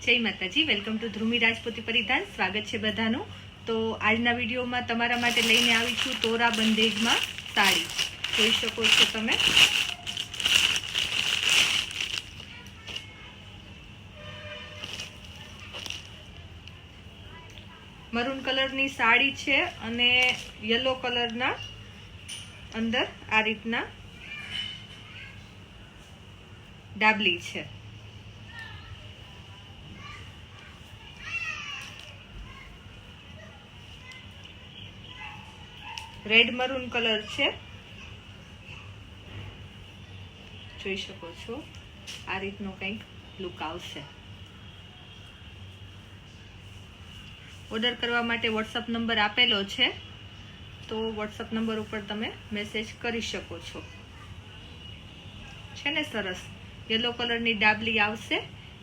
જય માતાજી, welcome to ધ્રુમી Rajputi પરિધાન। સ્વાગત છે બધાનું। તો આજના વિડીયોમાં તમારા માટે લઈને આવી છું તોરા બંદેજમાં સાડી। જોઈ શકો છો તમે। મરૂન કલરની સાડી છે અને યલો કલરના અંદર આ રીતના ડાબલી છે। રેડ મરૂન કલર છે, જોઈ શકો છો। આ રીતનો કંઈક લુક આવશે। ઓર્ડર કરવા માટે વોટ્સઅપ નંબર આપેલો છે, તો વોટ્સઅપ નંબર ઉપર તમે મેસેજ કરી શકો છો। છે ને સરસ યલો કલરની ડાબલી આવશે,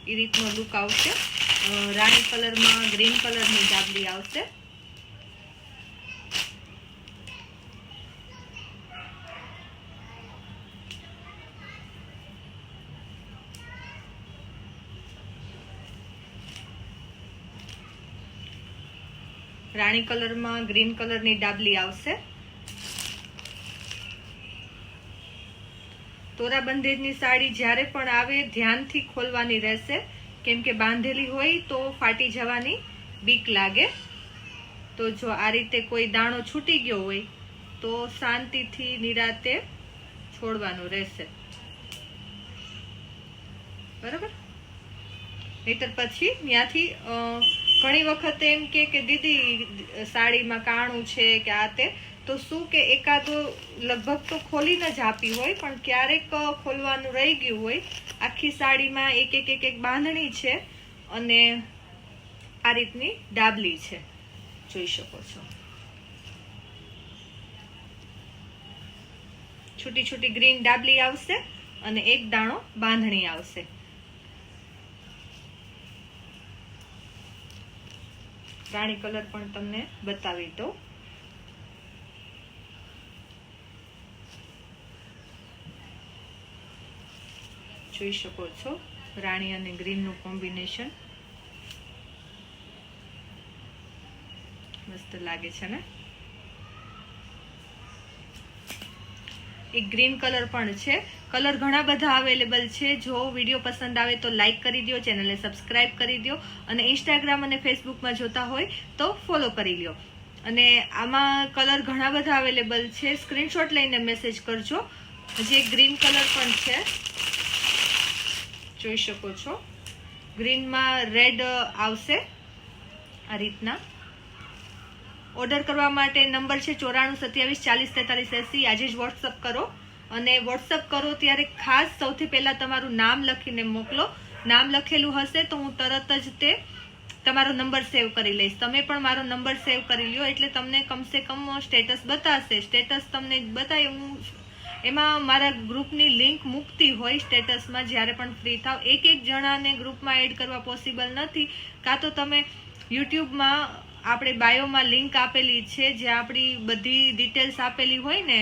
એ રીતનો લુક આવશે। રાણી કલરમાં ગ્રીન કલરની ડાબલી આવશે। રાણી કલરમાં ગ્રીન કલરની ડાબલી આવશે। તોરા બંધેજની સાડી જ્યારે પણ આવે ધ્યાનથી ખોલવાની રહેશે, કેમ કે બાંધેલી હોય તો ફાટી જવાની બીક લાગે। તો જો આ રીતે કોઈ દાણો છૂટી ગયો હોય તો શાંતિથી નિરાતે છોડવાનું રહેશે, બરાબર। નહીતર પછી ત્યાંથી ઘણી વખત એમ કે દીદી સાડીમાં કાણું છે કે આ તે, તો શું કે એકાદો લગભગ તો ખોલીને જ આપી હોય, પણ ક્યારેક ખોલવાનું રહી ગયું હોય। આખી સાડીમાં એક એક બાંધણી છે અને આ રીતની ડાબલી છે, જોઈ શકો છો। છૂટી છૂટી ગ્રીન ડાબલી આવશે અને એક દાણો બાંધણી આવશે। રાણી કલર પણ તમને બતાવી દઉં। જોઈ શકો છો રાણી અને ગ્રીન નું કોમ્બિનેશન મસ્ત લાગે છે ને। એક ગ્રીન કલર પણ છે। કલર ઘણા બધા અવેલેબલ છે। જો વિડીયો પસંદ આવે તો લાઈક કરી દો, ચેનલને સબસ્ક્રાઇબ કરી દો અને ઇન્સ્ટાગ્રામ અને ફેસબુકમાં જોતા હોય તો ફોલો કરી લ્યો। અને આમાં કલર ઘણા બધા અવેલેબલ છે, સ્ક્રીનશોટ લઈને મેસેજ કરજો। હજી એક ગ્રીન કલર પણ છે, જોઈ શકો છો। ગ્રીનમાં રેડ આવશે આ રીતના। ઓર્ડર કરવા માટે નંબર છે 9427404380। આજે જ વોટ્સઅપ કરો અને વોટ્સઅપ કરો ત્યારે ખાસ સૌથી પહેલા તમારું નામ લખીને મોકલો। નામ લખેલું હશે તો હું તરત જ તે તમારો નંબર સેવ કરી લઈશ। તમે પણ મારો નંબર સેવ કરી લ્યો, એટલે તમને કમસે કમ સ્ટેટસ બતાવશે। સ્ટેટસ તમને બતાવી, હું એમાં મારા ગ્રુપની લિંક મૂકતી હોય સ્ટેટસમાં જ્યારે પણ ફ્રી થાવ। એક જણાને ગ્રુપમાં એડ કરવા પોસિબલ નથી, કાં તો તમે યુટ્યુબમાં આપણે બાયોમાં લિંક આપેલી છે, જ્યાં આપણી બધી ડિટેલ્સ આપેલી હોય ને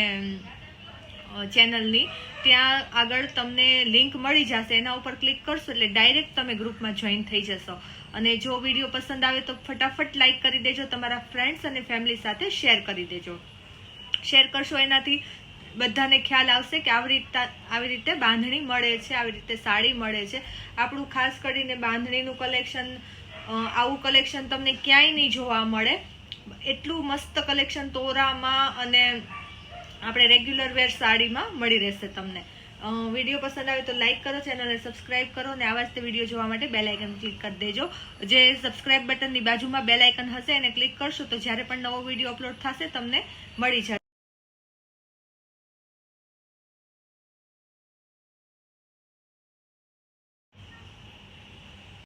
ચેનલની, ત્યાં આગળ તમને લિંક મળી જશે। એના ઉપર ક્લિક કરશો એટલે ડાયરેક્ટ તમે ગ્રુપમાં જોઈન થઈ જશો। અને જો વિડીયો પસંદ આવે તો ફટાફટ લાઈક કરી દેજો, તમારા ફ્રેન્ડ્સ અને ફેમિલી સાથે શેર કરી દેજો। શેર કરશો એનાથી બધાને ખ્યાલ આવશે કે આવી રીતે બાંધણી મળે છે, આવી રીતે સાડી મળે છે। આપણું ખાસ કરીને બાંધણીનું કલેક્શન, આવું કલેક્શન તમને ક્યાંય નહીં જોવા મળે। એટલું મસ્ત કલેક્શન તોરામાં અને આપણે રેગ્યુલર વેર સાડીમાં મળી રહેશે તમને। વિડીયો પસંદ આવે તો લાઈક કરો, ચેનલને સબસ્ક્રાઇબ કરો અને આવા જ તે વિડીયો જોવા માટે બેલ આઇકન ક્લિક કરી દેજો। જે સબસ્ક્રાઇબ બટનની બાજુમાં બેલ આઇકન હશે એને ક્લિક કરશો તો જ્યારે પણ નવો વિડીયો અપલોડ થશે તમને મળી જશે।